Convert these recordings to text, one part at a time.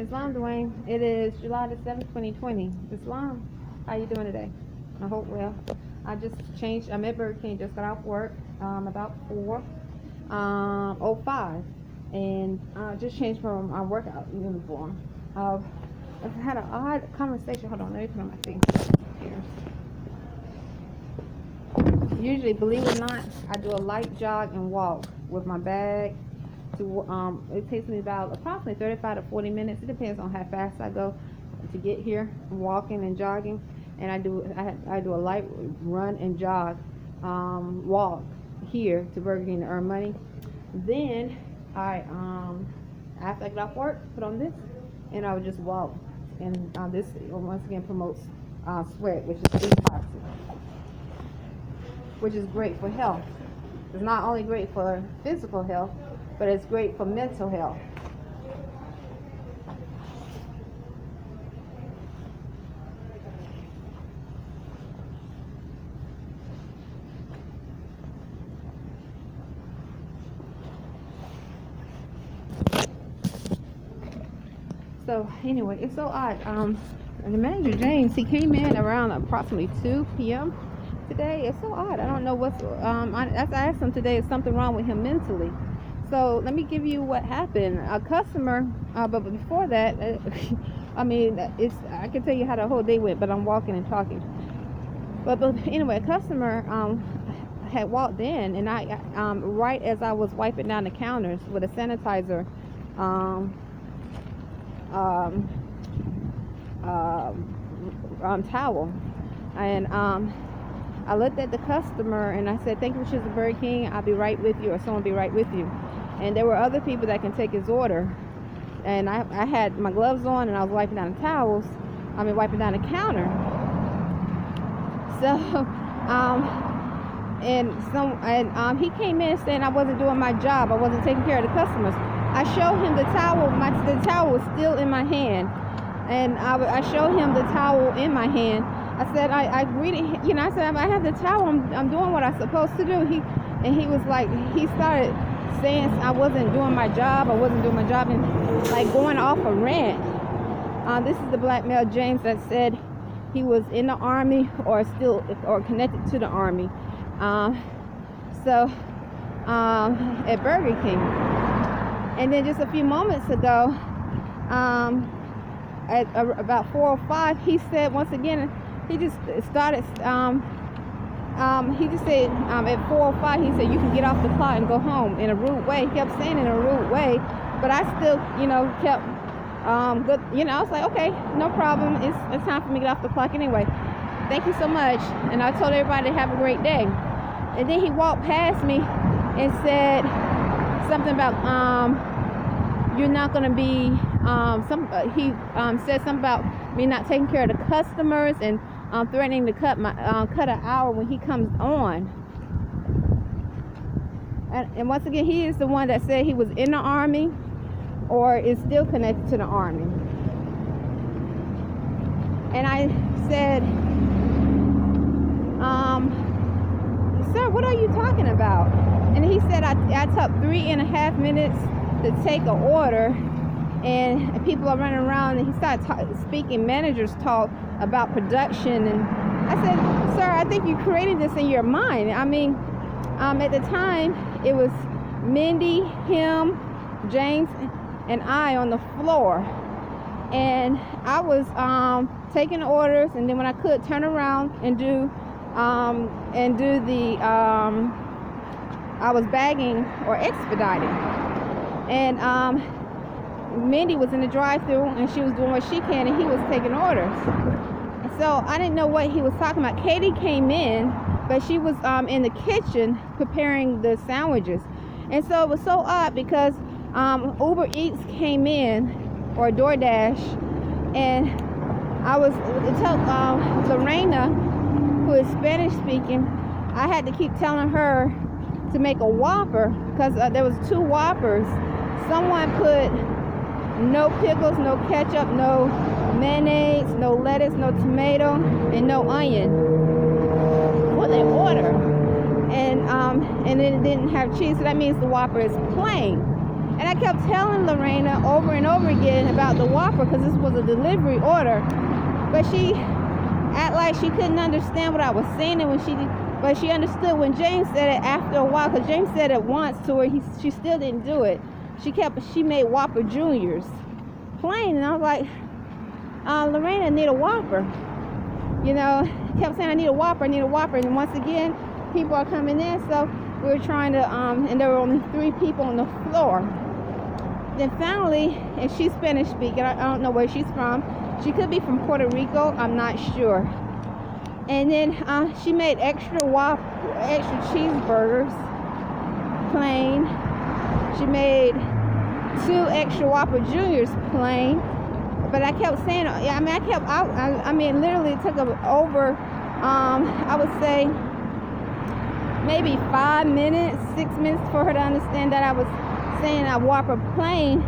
Islam Dwayne. It is July the 7th, 2020. Islam, how you doing today? I hope well. I just changed. I'm at Burger King. Just got off work about 4:05, and just changed from my workout uniform. I've had an odd conversation. Hold on, let me put on my thing here. Usually, believe it or not, I do a light jog and walk with my bag. It takes me about approximately 35 to 40 minutes. It depends on how fast I go to get here, walking and jogging. And I do a light run and jog, walk here to Burger King to earn money. Then after I get off work, put on this, and I would just walk. And this once again promotes sweat, which is detoxing, which is great for health. It's not only great for physical health, but it's great for mental health. So anyway, it's so odd. The manager James, he came in around approximately 2 p.m. today. It's so odd. I don't know what's. I asked him today, is something wrong with him mentally? So let me give you what happened. A customer, but before that, I can tell you how the whole day went, but I'm walking and talking. But anyway, a customer had walked in, and I right as I was wiping down the counters with a sanitizer towel, and I looked at the customer and I said, "Thank you for choosing Burger King. I'll be right with you, or someone will be right with you." And there were other people that can take his order, and I had my gloves on and I was wiping down the towels. Wiping down the counter. So, he came in saying I wasn't doing my job. I wasn't taking care of the customers. I showed him the towel. The towel was still in my hand, and I showed him the towel in my hand. I said, I greeted him, I said, I have the towel. I'm doing what I'm supposed to do. He was like, he started saying I wasn't doing my job. I wasn't doing my job, and like going off a rant. This is the black male James that said he was in the Army or connected to the Army. At Burger King. And then just a few moments ago, at about 4:05, he said once again, he just started, he just said at 4:05, he said, "You can get off the clock and go home," in a rude way. He kept saying in a rude way, but I still, kept, good, I was like, okay, no problem. It's time for me to get off the clock anyway. Thank you so much. And I told everybody to have a great day. And then he walked past me and said something about, you're not going to be, he said something about me not taking care of the customers and threatening to cut an hour when he comes on. And once again, he is the one that said he was in the Army or is still connected to the Army. And I said, "Sir, what are you talking about?" And he said, I took 3.5 minutes to take an order, and people are running around, and he started speaking managers talk about production. And I said, "Sir, I think you created this in your mind." At the time, it was Mindy, him, James, and I on the floor, and I was taking orders, and then when I could turn around and do I was bagging or expediting, and Mindy was in the drive-thru and she was doing what she can, and he was taking orders. So I didn't know what he was talking about. Katie came in, but she was in the kitchen preparing the sandwiches, and so it was so odd because Uber Eats came in, or DoorDash, and I was Lorena, who is Spanish speaking. I had to keep telling her to make a Whopper because there was 2 Whoppers. Someone put no pickles, no ketchup, no mayonnaise, no lettuce, no tomato, and no onion for their order. And then it didn't have cheese, so that means the Whopper is plain. And I kept telling Lorena over and over again about the Whopper because this was a delivery order. But she act like she couldn't understand what I was saying, but she understood when James said it after a while, because James said it once to her. She still didn't do it. She made Whopper Juniors plain, and I was like, Lorena, I need a Whopper. Kept saying I need a Whopper, and once again, people are coming in, so we were trying to, and there were only 3 people on the floor. Then finally, and she's Spanish speaking, I don't know where she's from. She could be from Puerto Rico, I'm not sure. And then she made extra cheeseburgers, plain. She made 2 extra Whopper Juniors, plain. But I kept saying, literally it took over, I would say, maybe 5 minutes, 6 minutes for her to understand that I was saying a Whopper plain.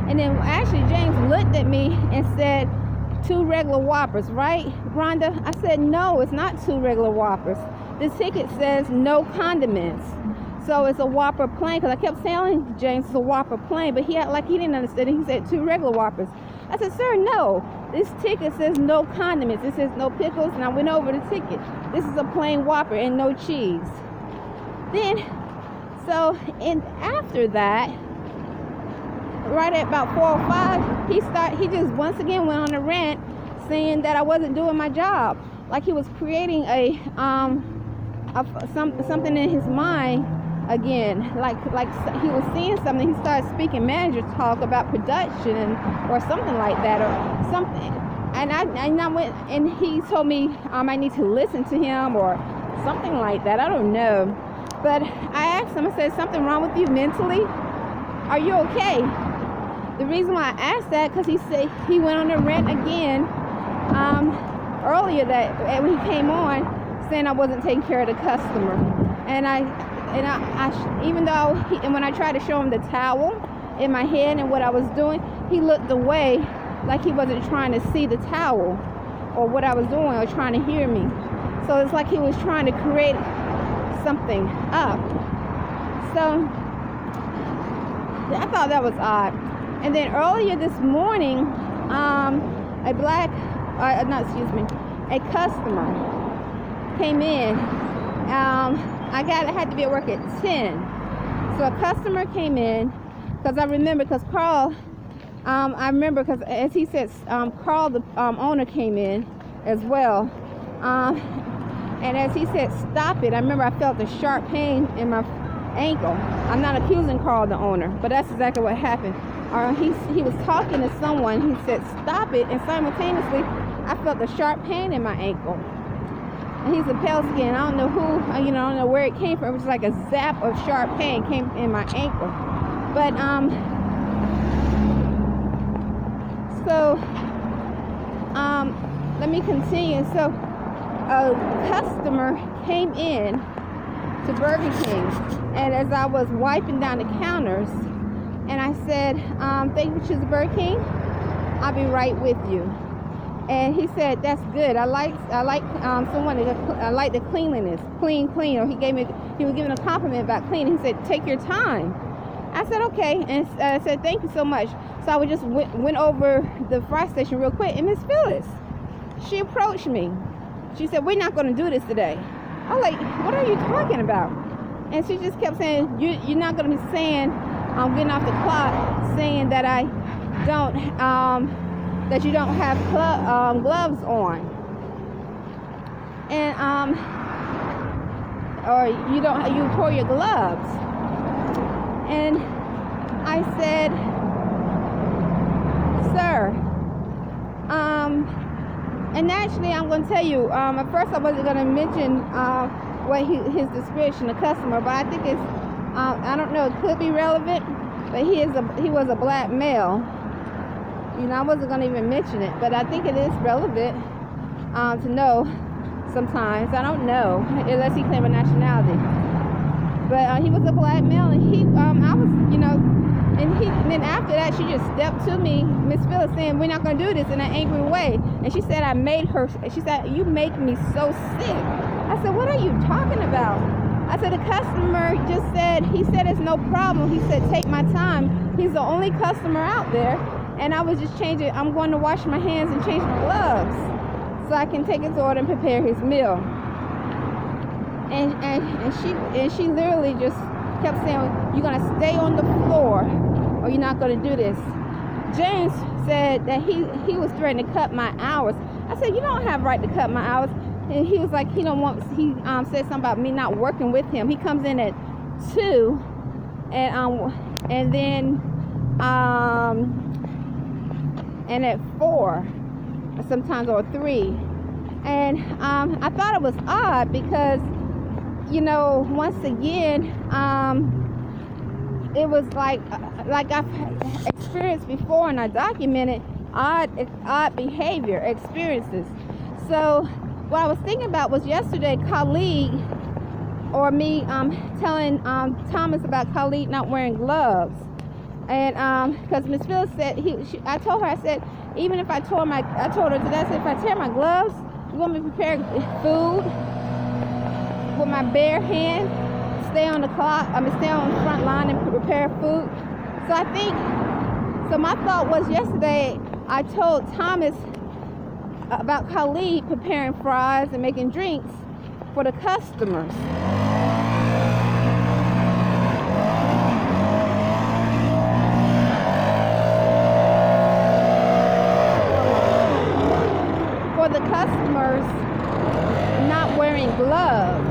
And then actually James looked at me and said, 2 regular Whoppers, right, Rhonda? I said, no, it's not 2 regular Whoppers. This ticket says no condiments. So it's a Whopper plain, because I kept telling James it's a Whopper plain, but he acted like he didn't understand it. He said 2 regular Whoppers. I said, sir, no. This ticket says no condiments. It says no pickles, and I went over the ticket. This is a plain Whopper and no cheese. And after that, right at about 4 or 5, he just once again went on a rant saying that I wasn't doing my job. Like he was creating something in his mind again. Like he was seeing something. He started speaking manager talk about production or something like that or something. And I went, and he told me I need to listen to him or something like that. I don't know. But I asked him, I said, something wrong with you mentally? Are you okay? The reason why I asked that, because he said he went on a rant again earlier that when he came on, saying I wasn't taking care of the customer. And even though when I tried to show him the towel in my hand and what I was doing, he looked away like he wasn't trying to see the towel or what I was doing or trying to hear me. So it's like he was trying to create something up. So I thought that was odd. And then earlier this morning, a customer came in. I had to be at work at 10. So a customer came in, because I remember, because Carl, because as he said, Carl, the owner, came in as well. And as he said, stop it, I remember I felt a sharp pain in my ankle. I'm not accusing Carl, the owner, but that's exactly what happened. He was talking to someone. He said, stop it, and simultaneously, I felt a sharp pain in my ankle. And he's a pale skin. I don't know who, I don't know where it came from. It was like a zap of sharp pain came in my ankle. But, let me continue. So, a customer came in to Burger King, and as I was wiping down the counters, and I said, thank you for choosing Burger King. I'll be right with you. And he said, that's good. I like someone that I like the cleanliness, clean. Or he was giving a compliment about clean. He said, take your time. I said, okay, and I said, thank you so much. So I just went over the fry station real quick, and Miss Phyllis, she approached me. She said, we're not going to do this today. I'm like, what are you talking about? And she just kept saying, you're not going to be saying, I'm getting off the clock, saying that I don't, that you don't have gloves on, and or you tore your gloves. And I said, sir, and actually I'm going to tell you, at first I wasn't going to mention what his description of customer, but I think it's, I don't know, it could be relevant, but he was a black male. I wasn't going to even mention it, but I think it is relevant to know sometimes. I don't know, unless he claimed a nationality. But he was a black male, and I was, and then after that, she just stepped to me, Miss Phyllis, saying, we're not going to do this, in an angry way. And she said, she said, you make me so sick. I said, what are you talking about? I said, the customer just said, he said it's no problem. He said, take my time. He's the only customer out there. And I was just changing. I'm going to wash my hands and change my gloves so I can take his order and prepare his meal. And she literally just kept saying, you're going to stay on the floor or you're not going to do this. James said that he was threatening to cut my hours. I said, you don't have right to cut my hours. And he was like, he said something about me not working with him. He comes in at 2 and then at 4 sometimes, or 3. And I thought it was odd because, once again, it was like I've experienced before, and I documented odd behavior experiences. So what I was thinking about was yesterday, Khalid, or me telling Thomas about Khalid not wearing gloves. And because Miss Phyllis said, I told her, I said, even if I told her today, I said, if I tear my gloves, you want me to prepare food with my bare hand, stay on the front line and prepare food. So my thought was yesterday, I told Thomas about Khalid preparing fries and making drinks for the customers. For the customers not wearing gloves.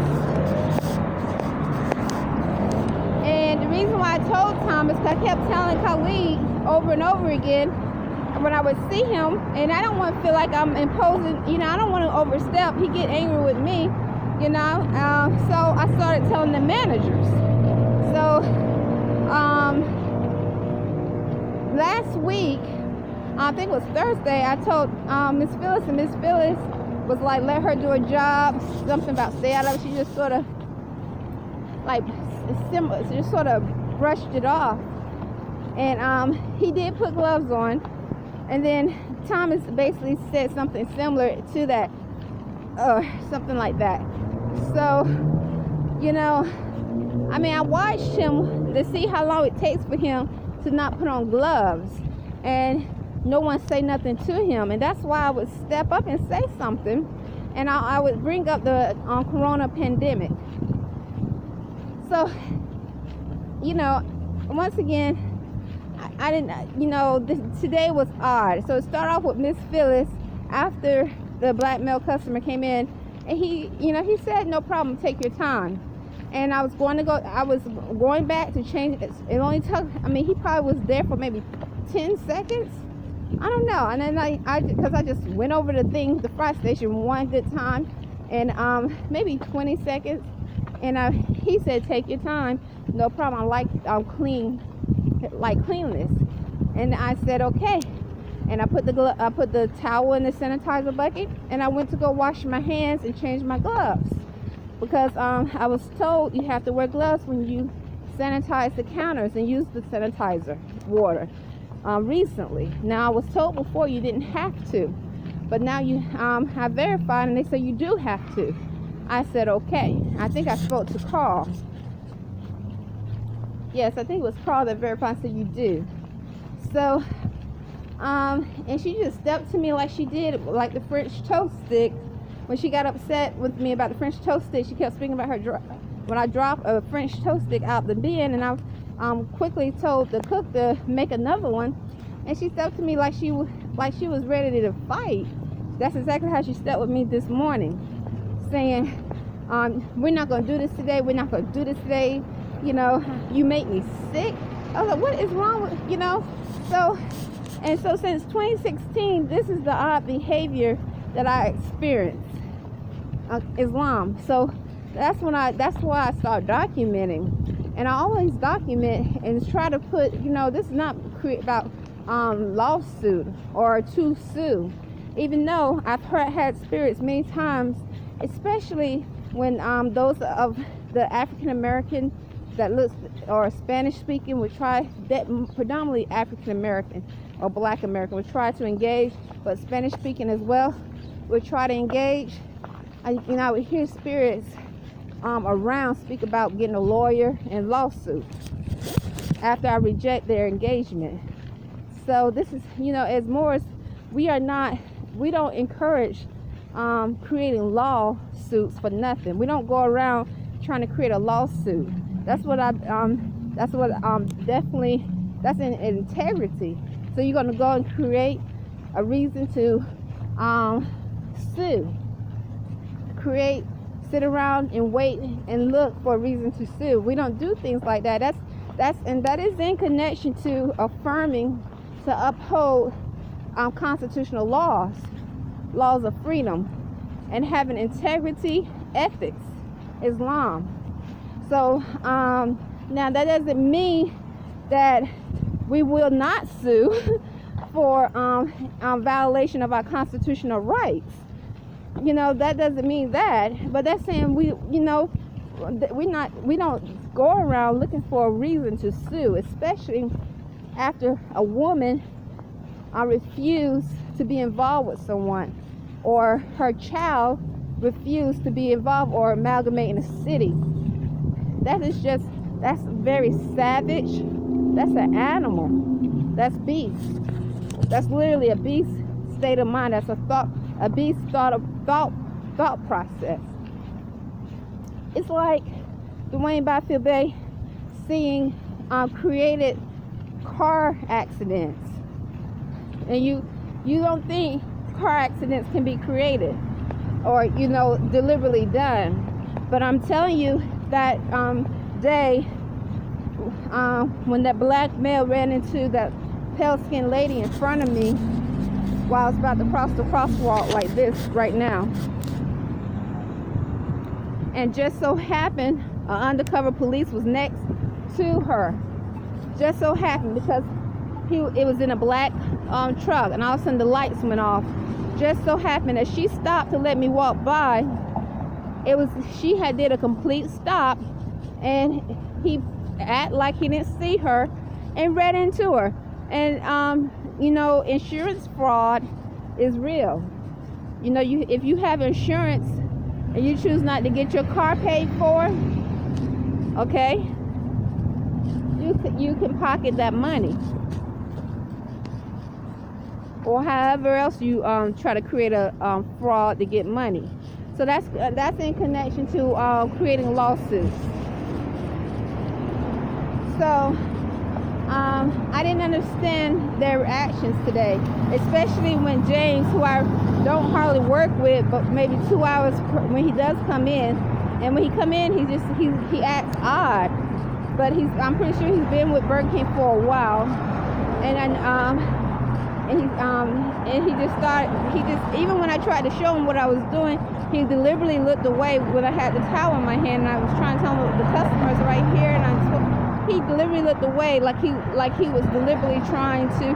And the reason why I told Thomas, because I kept telling Khalid over and over again when I would see him, and I don't want to feel like I'm imposing, I don't want to overstep. He get angry with me, so I started telling the managers. So last week, I think it was Thursday, I told Miss Phyllis, and Miss Phyllis was like, let her do a job, something about stay out of it. She just sort of brushed it off. And he did put gloves on. And then Thomas basically said something similar to that, something like that. So, I watched him to see how long it takes for him to not put on gloves. And no one say nothing to him. And that's why I would step up and say something. And I would bring up the corona pandemic. So, once again, I didn't, today was odd. So it started off with Miss Phyllis after the black male customer came in, and he said, no problem, take your time. And I was going back to change it. It only took, he probably was there for maybe 10 seconds. I don't know. And then because I just went over the fry station one good time, and maybe 20 seconds. And he said, take your time, no problem. I'm clean. Like cleanliness. And I said okay, and I put the towel in the sanitizer bucket, and I went to go wash my hands and change my gloves, because I was told you have to wear gloves when you sanitize the counters and use the sanitizer water recently. Now I was told before you didn't have to, but now I verified and they said you do have to. I said okay. I think I spoke to Carl. Yes, I think it was Carl that verified, said you do. So, and she just stepped to me like she did, like the French toast stick. When she got upset with me about the French toast stick, she kept speaking about when I dropped a French toast stick out the bin, and I quickly told the cook to make another one. And she stepped to me like she was ready to fight. That's exactly how she stepped with me this morning, saying, we're not going to do this today. We're not going to do this today. You make me sick. I was like, what is wrong with, So since 2016, this is the odd behavior that I experienced. Islam. So that's why I start documenting. And I always document and try to put, this is not about lawsuit or to sue. Even though I've had spirits many times, especially when those of the African American that looks or Spanish speaking would try, that predominantly African American or Black American would try to engage, but Spanish speaking as well would try to engage. I would hear spirits around speak about getting a lawyer and lawsuit after I reject their engagement. So this is, as Moors, we don't encourage creating lawsuits for nothing. We don't go around trying to create a lawsuit. That's in integrity. So you're going to go and create a reason to sue. Sit around and wait and look for a reason to sue. We don't do things like that. That is in connection to affirming to uphold constitutional laws of freedom, and having integrity, ethics, Islam. So now that doesn't mean that we will not sue for violation of our constitutional rights. That doesn't mean that, but that's saying we don't go around looking for a reason to sue, especially after a woman refused to be involved with someone, or her child refused to be involved or amalgamate in a city. That's very savage. That's an animal. That's beast. That's literally a beast state of mind. That's a beast thought process. It's like Arrington-Bey seeing created car accidents, and you don't think car accidents can be created or deliberately done. But I'm telling you that day when that black male ran into that pale-skinned lady in front of me while I was about to cross the crosswalk like this right now, and just so happened an undercover police was next to her. Just so happened, because it was in a black truck, and all of a sudden the lights went off. Just so happened that she stopped to let me walk by. She had did a complete stop, and he act like he didn't see her and ran into her. And insurance fraud is real. If you have insurance and you choose not to get your car paid for, okay, you can pocket that money, or however else you try to create a fraud to get money. So that's in connection to creating lawsuits. So I didn't understand their reactions today, especially when James, who I don't hardly work with, but maybe 2 hours when he does come in, and when he come in, he acts odd, but I'm pretty sure he's been with Burger King for a while, and he just even when I tried to show him what I was doing, he deliberately looked away when I had the towel in my hand, and I was trying to tell him the customers right here, and he deliberately looked away like he was deliberately trying to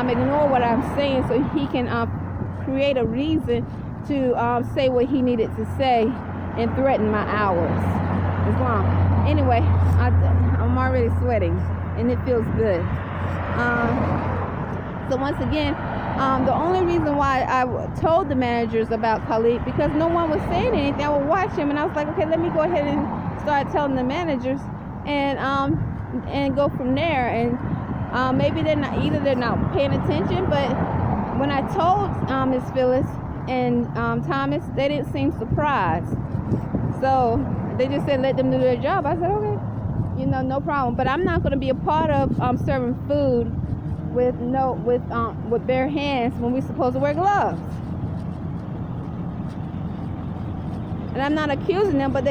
ignore what I'm saying so he can create a reason to say what he needed to say and threaten my hours. Islam. Anyway, I'm already sweating, and it feels good. So once again, the only reason why I told the managers about Khalid, because no one was saying anything. I would watch him, and I was like, okay, let me go ahead and start telling the managers, and go from there. And maybe they're not paying attention, but when I told Miss Phyllis and Thomas, they didn't seem surprised. So they just said let them do their job. I said okay, no problem. But I'm not going to be a part of serving food with bare hands when we're supposed to wear gloves. And I'm not accusing them, but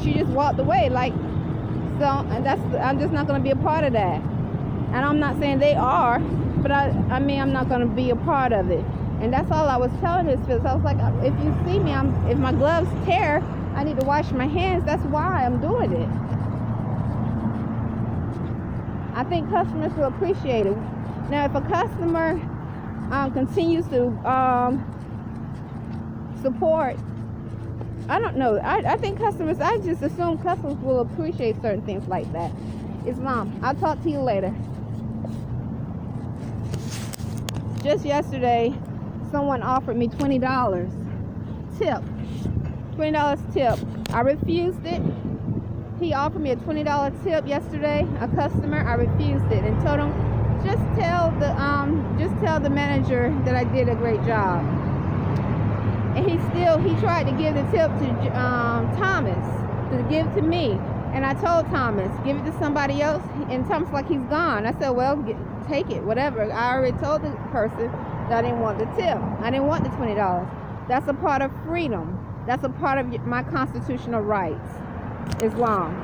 she just walked away and I'm just not going to be a part of that. And I'm not saying they are, but I'm not going to be a part of it. And that's all I was telling Miss Phyllis. I was like, if you see me, if my gloves tear, I need to wash my hands. That's why I'm doing it. I think customers will appreciate it. Now, if a customer continues to support, I don't know. I think I just assume customers will appreciate certain things like that. Islam, I'll talk to you later. Just yesterday, someone offered me $20 tip. $20 tip. I refused it. He offered me a $20 tip yesterday, a customer. I refused it and told him, just tell the manager that I did a great job. And he tried to give the tip to Thomas, to give to me. And I told Thomas, give it to somebody else. And Thomas like, he's gone. I said, well, take it, whatever. I already told the person that I didn't want the tip. I didn't want the $20. That's a part of freedom. That's a part of my constitutional rights. It's wrong.